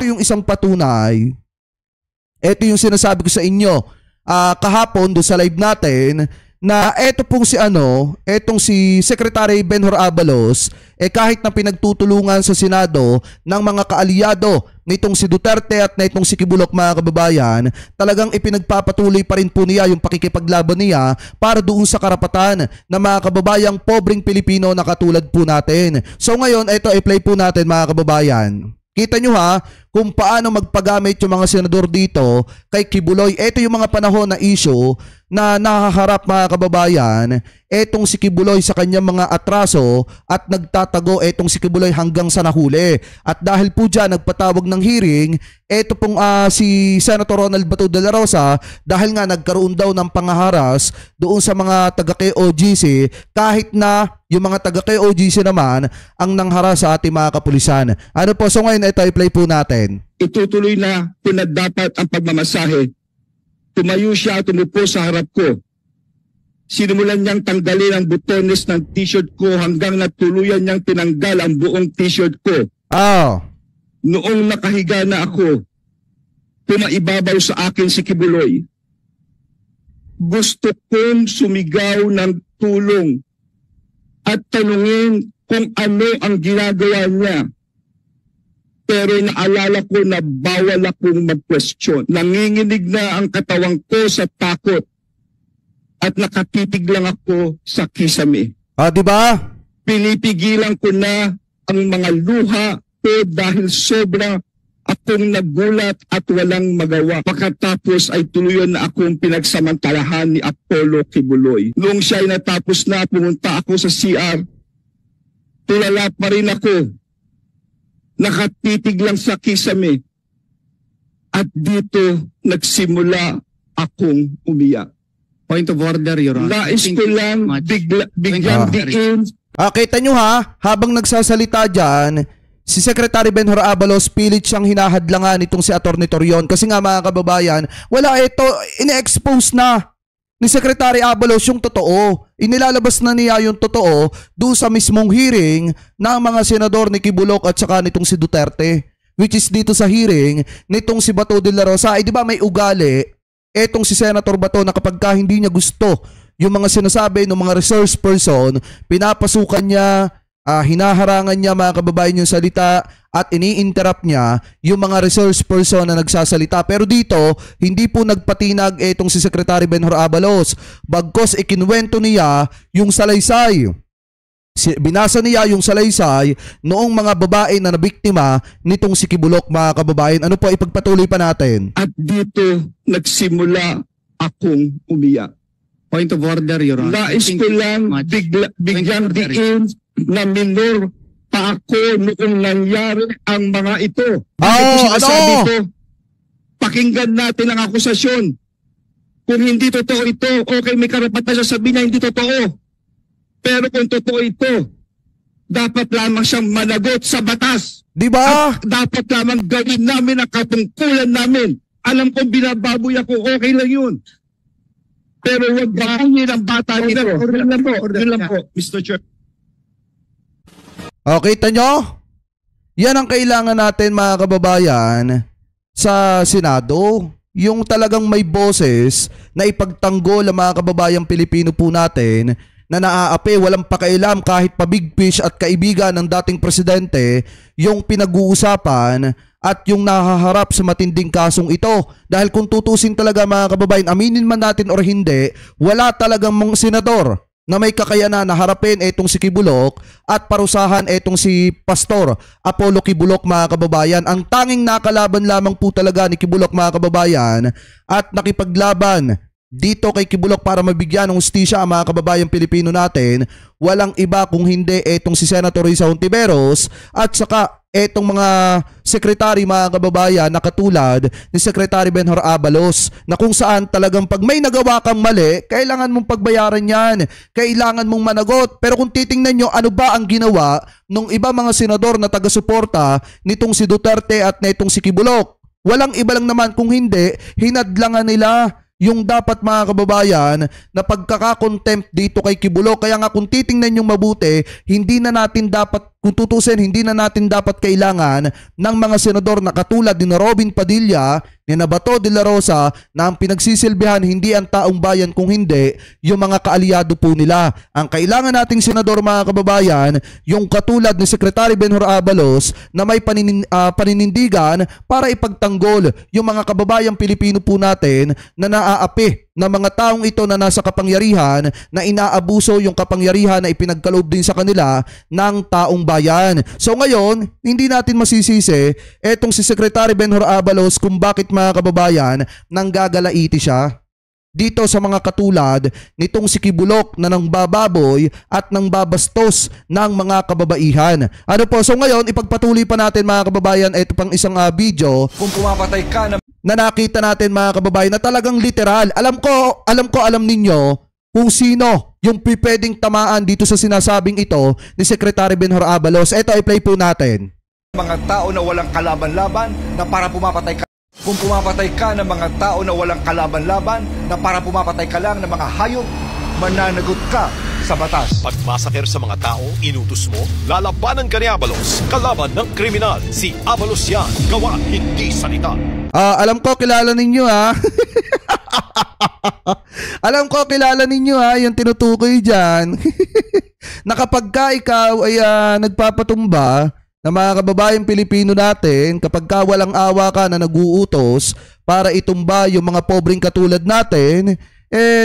ito yung isang patunay. Ito yung sinasabi ko sa inyo kahapon doon sa live natin na etong si Secretary Benhur Abalos kahit na pinagtutulungan sa Senado ng mga kaalyado nitong si Duterte at na itong si Kibuloc, mga kababayan, talagang ipinagpapatuloy pa rin po niya yung pakikipaglaban niya para doon sa karapatan ng mga kababayang pobreng Pilipino na katulad po natin. So ngayon, ito i-play po natin, mga kababayan. Kita nyo kung paano magpagamit yung mga senador dito kay Kibuloy. Ito yung mga panahon na issue na nakaharap, mga kababayan. Etong si Kibuloy sa kanyang mga atraso at nagtatago etong si Kibuloy hanggang sa nahuli. At dahil po dyan nagpatawag ng hearing, eto pong si Senator Ronald Bato de la Rosa, dahil nga nagkaroon daw ng pangaharas doon sa mga taga-KOGC, kahit na yung mga taga-KOGC naman ang nangharas sa ating mga kapulisan. Ano po, so ngayon ito i-play po natin. Itutuloy na kung dapat ang pagmamasahe. Tumayo siya at umupo sa harap ko. Sinimulan niyang tanggalin ang butones ng t-shirt ko hanggang natuluyan niyang tinanggal ang buong t-shirt ko. Noong nakahiga na ako, pumaibabaw sa akin si Kibuloy. Gusto kong sumigaw ng tulong at tanungin kung ano ang ginagawa niya. Pero naalala ko na bawal akong mag-question. Nanginginig na ang katawang ko sa takot at nakatitig lang ako sa kisame. Diba? Pinipigilan ko na ang mga luha ko dahil sobra akong nagulat at walang magawa. Pagkatapos ay tuluyan na akong pinagsamantalahan ni Apollo Kibuloy. Noong siya ay natapos na, pumunta ako sa CR. Tulala pa rin ako. Nakatitig lang sa kisame. At dito nagsimula akong umiyak. Point of order, Your Honor. Nais ko lang biglang diin. Kita nyo habang nagsasalita dyan, si Secretary Benhur Abalos, pilit siyang hinahadlangan itong si Atty. Torion. Kasi nga, mga kababayan, wala ito, ine-expose na ni Secretary Abalos yung totoo. Inilalabas na niya yung totoo doon sa mismong hearing ng mga senador ni Kibuloc at saka nitong si Duterte. Which is dito sa hearing nitong si Bato de la Rosa. Di ba may ugali etong si Senator Bato na kapag hindi niya gusto yung mga sinasabi ng mga resource person, pinapasukan niya, hinaharangan niya, mga kababayan, yung salita at ini-interrupt niya yung mga resource person na nagsasalita. Pero dito, hindi po nagpatinag itong si Secretary Benhur Abalos. Bagkos ikinwento niya yung salaysay. Binasa niya yung salaysay noong mga babae na nabiktima nitong si Kibuloc, mga kababayan. Ano po, ipagpatuloy pa natin. At dito nagsimula akong umiyak. Point of order, Your Honor. Nais ko lang biglang diin na minor pa ako noong nangyari ang mga ito. Pakinggan natin ang akusasyon. Kung hindi totoo ito, okay, may karapatan siya sabihin na hindi totoo. Pero kung totoo ito, dapat lamang siyang managot sa batas. Diba? At dapat lamang gawin namin ang katungkulan namin. Alam kong binababoy ako, okay lang yun. Pero huwag bakunin ang bata nito. Order lang po, Mr. Chair. Kita nyo? Yan ang kailangan natin, mga kababayan, sa Senado. Yung talagang may boses na ipagtanggol ang mga kababayang Pilipino po natin na naaapi, walang pakialam kahit pa big fish at kaibigan ng dating presidente yung pinag-uusapan at yung nahaharap sa matinding kasong ito. Dahil kung tutusin talaga, mga kababayan, aminin man natin or hindi, wala talagang mga senador na may kakayanan na harapin etong si Kibuloc at parusahan etong si Pastor Apollo Kibuloc, mga kababayan. Ang tanging nakalaban lamang po talaga ni Kibuloc, mga kababayan, at nakipaglaban dito kay Kibuloc para mabigyan ng hustisya ang mga kababayang Pilipino natin, walang iba kung hindi etong si Senator Risa Hontiveros at saka etong mga sekretary, mga kababayan, na katulad ni Secretary Benhur Abalos, na kung saan talagang pag may nagawa kang mali, kailangan mong pagbayaran yan, kailangan mong managot. Pero kung titingnan nyo, ano ba ang ginawa ng iba mga senador na taga-suporta nitong si Duterte at nitong si Kibuloc? Walang iba lang naman kung hindi, hinadlangan nila yung dapat, mga kababayan, na pagkakakontempt dito kay Kibuloc. Kaya nga kung titingnan yung mabuti, hindi na natin dapat kung tutusin, hindi na natin dapat kailangan ng mga senador na katulad ni Robin Padilla, ni Bato de la Rosa, na ang pinagsisilbihan hindi ang taong bayan kung hindi yung mga kaalyado po nila. Ang kailangan nating senador mga kababayan, yung katulad ni Secretary Benhur Abalos na may paninindigan para ipagtanggol yung mga kababayang Pilipino po natin na naaapi ng mga taong ito na nasa kapangyarihan, na inaabuso yung kapangyarihan na ipinagkaloob din sa kanila ng taong bayan. So ngayon, hindi natin masisisi etong si Secretary Benhur Abalos kung bakit mga kababayan nanggagalaiti siya dito sa mga katulad nitong si Kibulok na nang bababoy at nang babastos ng mga kababaihan. Ano po? So ngayon, ipagpatuloy pa natin mga kababayan ito pang isang video kung pumapatay ka na nakita natin mga kababayan na talagang literal. Alam ninyo kung sino yung pwedeng tamaan dito sa sinasabing ito ni Secretary Benhur Abalos. Ito i-play po natin. Mga tao na walang kalaban-laban na para pumapatay ka. Kung pumapatay ka ng mga tao na walang kalaban-laban na para pumapatay ka lang ng mga hayop, mananagot ka sa batas. Pagmasaker sa mga tao, inutos mo, lalabanan ka ni Abalos. Kalaban ng kriminal, si Abalos yan. Gawa, hindi salita. Alam ko kilala ninyo ha. Alam ko kilala ninyo ha, yung tinutukoy dyan. Na kapag ka ikaw ay nagpapatumba na mga kababayang Pilipino natin, kapag ka walang awa ka na nag-uutos para itumba yung mga pobreng katulad natin,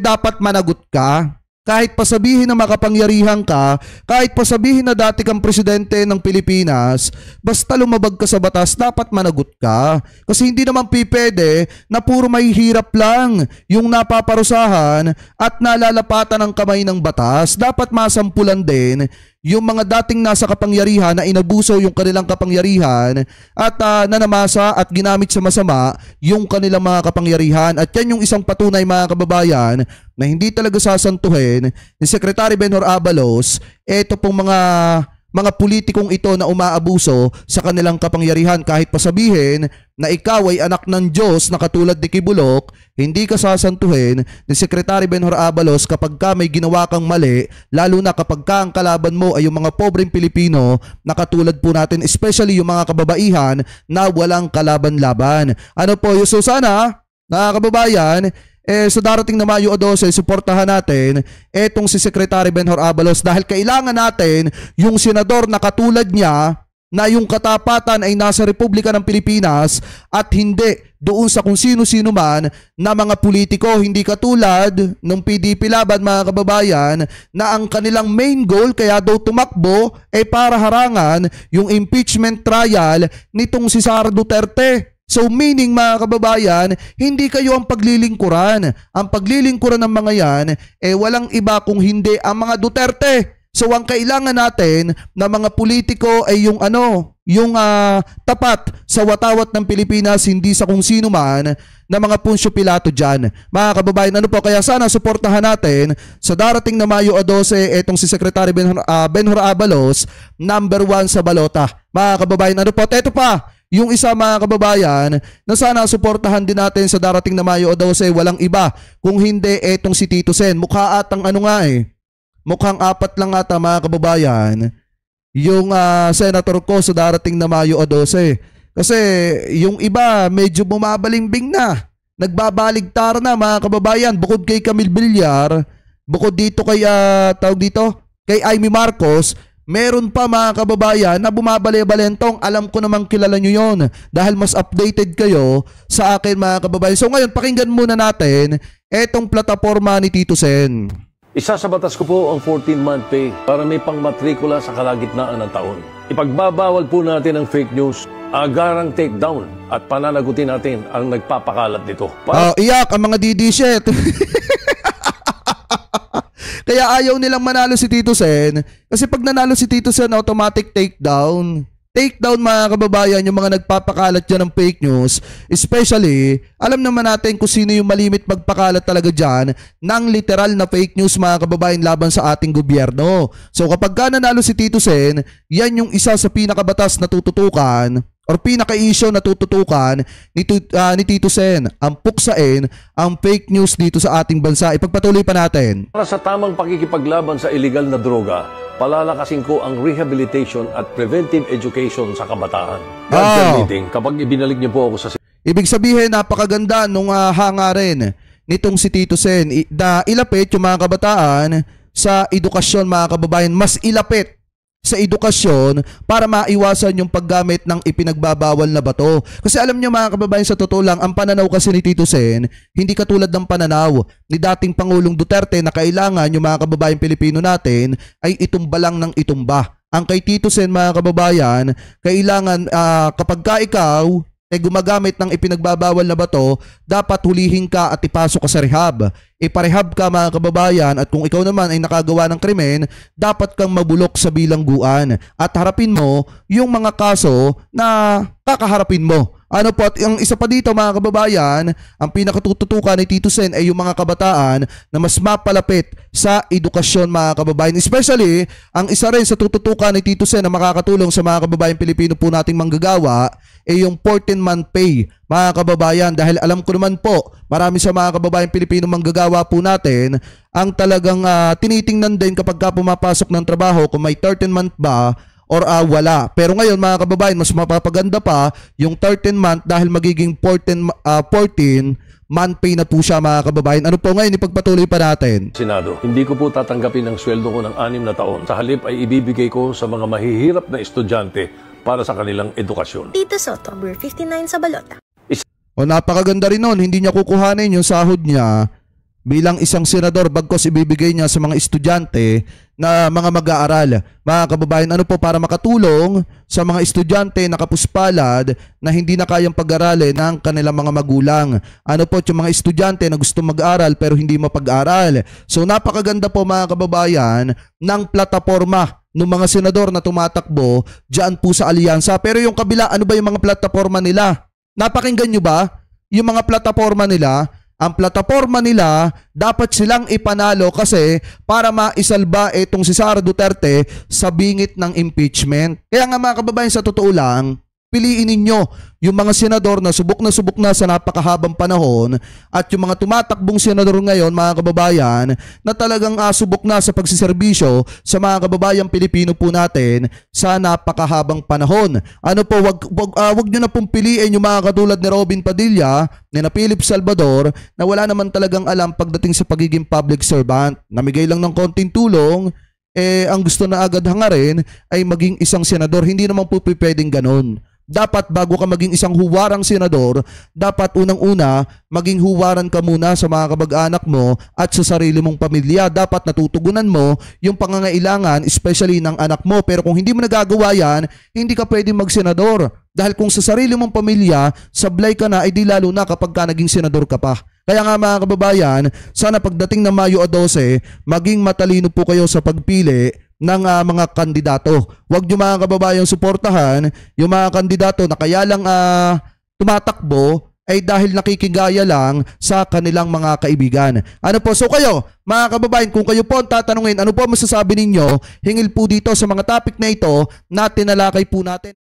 dapat managot ka. Kahit pa sabihin na makapangyarihan ka, kahit pa sabihin na dati kang presidente ng Pilipinas, basta lumabag ka sa batas, dapat managot ka. Kasi hindi naman pipede na puro mahihirap lang yung napaparusahan at nalalapatan ng kamay ng batas. Dapat masampulan din yung mga dating nasa kapangyarihan na inabuso yung kanilang kapangyarihan at nanamasa at ginamit sa masama yung kanilang mga kapangyarihan. At yan yung isang patunay mga kababayan na hindi talaga sasantuhin ni Secretary Benhur Abalos eto pong mga politikong ito na umaabuso sa kanilang kapangyarihan. Kahit pa sabihin na ikaw ay anak ng Diyos na katulad ni Kibulok, hindi ka sasantuhin ni Secretary Benhur Abalos kapag ka may ginawa kang mali, lalo na kapag ka ang kalaban mo ay yung mga pobreng Pilipino na katulad po natin, especially yung mga kababaihan na walang kalaban-laban. Ano po, so sana, mga kababayan, sa darating na Mayo 12, suportahan natin etong si Secretary Benhur Abalos dahil kailangan natin yung senador na katulad niya na yung katapatan ay nasa Republika ng Pilipinas at hindi doon sa kung sino-sino man na mga politiko, hindi katulad ng PDP laban mga kababayan na ang kanilang main goal kaya daw tumakbo ay para harangan yung impeachment trial nitong si Sara Duterte. So meaning mga kababayan, hindi kayo ang paglilingkuran. Ang paglilingkuran ng mga yan, walang iba kung hindi ang mga Duterte. So ang kailangan natin na mga politiko ay yung tapat sa watawat ng Pilipinas, hindi sa kung sino man na mga Punsyo Pilato dyan. Mga kababayan, ano po, kaya sana suportahan natin sa darating na Mayo 12 etong si Secretary Benhur Abalos, number 1 sa balota. Mga kababayan, ano po, eto pa. Yung isa mga kababayan na sana suportahan din natin sa darating na Mayo 12, walang iba kung hindi etong si Tito Sen. Mukha atang mukhang 4 lang ata mga kababayan yung senator ko sa darating na Mayo 12. Kasi yung iba medyo bumabalimbing na. Nagbabaligtar na mga kababayan. Bukod kay Camille Villar, bukod dito kay kay Amy Marcos, meron pa mga kababayan na bumabali-balentong. Alam ko namang kilala nyo yon dahil mas updated kayo sa akin mga kababayan. So ngayon, pakinggan muna natin etong plataforma ni Tito Sen. Isa sa batas ko po ang 14-month pay para may pangmatrikula sa kalagitnaan ng taon. Ipagbabawal po natin ang fake news, agarang takedown at pananagutin natin ang nagpapakalat nito. Iyak ang mga DD-shit. Kaya ayaw nilang manalo si Tito Sen. Kasi pag nanalo si Tito Sen, automatic takedown. Takedown mga kababayan, yung mga nagpapakalat dyan ng fake news. Especially, alam naman natin kung sino yung malimit magpakalat talaga dyan ng literal na fake news mga kababayan laban sa ating gobyerno. So kapag ka nanalo si Tito Sen, yan yung isa sa pinakabatas na tututukan or pinaka-issue na tututukan ni Tito Sen, ang puksain ang fake news dito sa ating bansa. Ipagpatuloy pa natin. Para sa tamang pakikipaglaban sa illegal na droga, palalakasin ko ang rehabilitation at preventive education sa kabataan. God Ah. permitting, kapag ibinalik niyo po ako sa Ibig sabihin, napakaganda nung hangarin nitong si Tito Sen na ilapit yung mga kabataan sa edukasyon, mga kababayan. Mas ilapit sa edukasyon para maiwasan yung paggamit ng ipinagbabawal na bato. Kasi alam nyo mga kababayan, sa totoo lang, ang pananaw kasi ni Tito Sen, hindi katulad ng pananaw ni dating Pangulong Duterte na kailangan yung mga kababayan Pilipino natin ay itumba lang ng itumba. Ang kay Tito Sen, mga kababayan, kailangan kapag ka ikaw gumagamit ng ipinagbabawal na bato, dapat hulihin ka at ipasok ka sa rehab. Iparehab ka mga kababayan, at kung ikaw naman ay nakagawa ng krimen, dapat kang mabulok sa bilangguan at harapin mo yung mga kaso na kakaharapin mo. Ano po, at ang isa pa dito mga kababayan, ang pinakatututukan ni Tito Sen ay yung mga kabataan na mas mapalapit sa edukasyon mga kababayan. Especially, ang isa rin sa tututukan ni Tito Sen na makakatulong sa mga kababayan Pilipino po nating manggagawa ay yung 14-month pay mga kababayan. Dahil alam ko naman po, marami sa mga kababayan Pilipino manggagawa po natin ang talagang tinitingnan din kapag ka pumapasok ng trabaho kung may 13-month ba or wala. Pero ngayon mga kababayan, mas mapapaganda pa yung 13-month dahil magiging 14-month pay na po siya mga kababayan. Ano po ngayon, ipagpatuloy pa natin. Senado. Hindi ko po tatanggapin ang sweldo ko ng 6 na taon. Sa halip ay ibibigay ko sa mga mahihirap na estudyante para sa kanilang edukasyon. Tito Soto, number 59 sa balota. O napakaganda rin nun, hindi niya kukuhanin yung sahod niya bilang isang senador bagkos ibibigay niya sa mga estudyante na mga mag-aaral. Mga kababayan, ano po, para makatulong sa mga estudyante na kapuspalad na hindi na kayang pag-aralin ng kanilang mga magulang. Ano po, yung mga estudyante na gusto mag-aral pero hindi mapag-aral. So napakaganda po mga kababayan ng plataforma ng mga senador na tumatakbo dyan po sa alyansa. Pero yung kabila, ano ba yung mga plataforma nila? Napakinggan nyo ba? Yung mga plataforma nila, ang plataforma nila, dapat silang ipanalo kasi para maisalba itong si Sara Duterte sa bingit ng impeachment. Kaya nga mga kababayan, sa totoo lang, piliin ninyo yung mga senador na subok na sa napakahabang panahon at yung mga tumatakbong senador ngayon mga kababayan na talagang subok na sa pagsiservisyo sa mga kababayang Pilipino po natin sa napakahabang panahon. Ano po, wag nyo na pong piliin yung mga katulad ni Robin Padilla, ni Philip Salvador na wala naman talagang alam pagdating sa pagiging public servant. Namigay lang ng konting tulong, ang gusto na agad hangarin ay maging isang senador. Hindi naman po pwedeng ganon. Dapat bago ka maging isang huwarang senador, dapat unang-una maging huwaran ka muna sa mga kamag-anak mo at sa sarili mong pamilya. Dapat natutugunan mo yung pangangailangan especially ng anak mo. Pero kung hindi mo nagagawa yan, hindi ka pwedeng magsenador. Dahil kung sa sarili mong pamilya, sablay ka na, ay di lalo na kapag ka naging senador ka pa. Kaya nga mga kababayan, sana pagdating ng Mayo 12, maging matalino po kayo sa pagpili ng mga kandidato. Huwag nyo mga kababayang suportahan yung mga kandidato na kaya lang tumatakbo ay dahil nakikigaya lang sa kanilang mga kaibigan. Ano po? So kayo, mga kababayan, kung kayo po ang tatanungin, ano po masasabi ninyo, hingil po dito sa mga topic na ito na tinalakay po natin.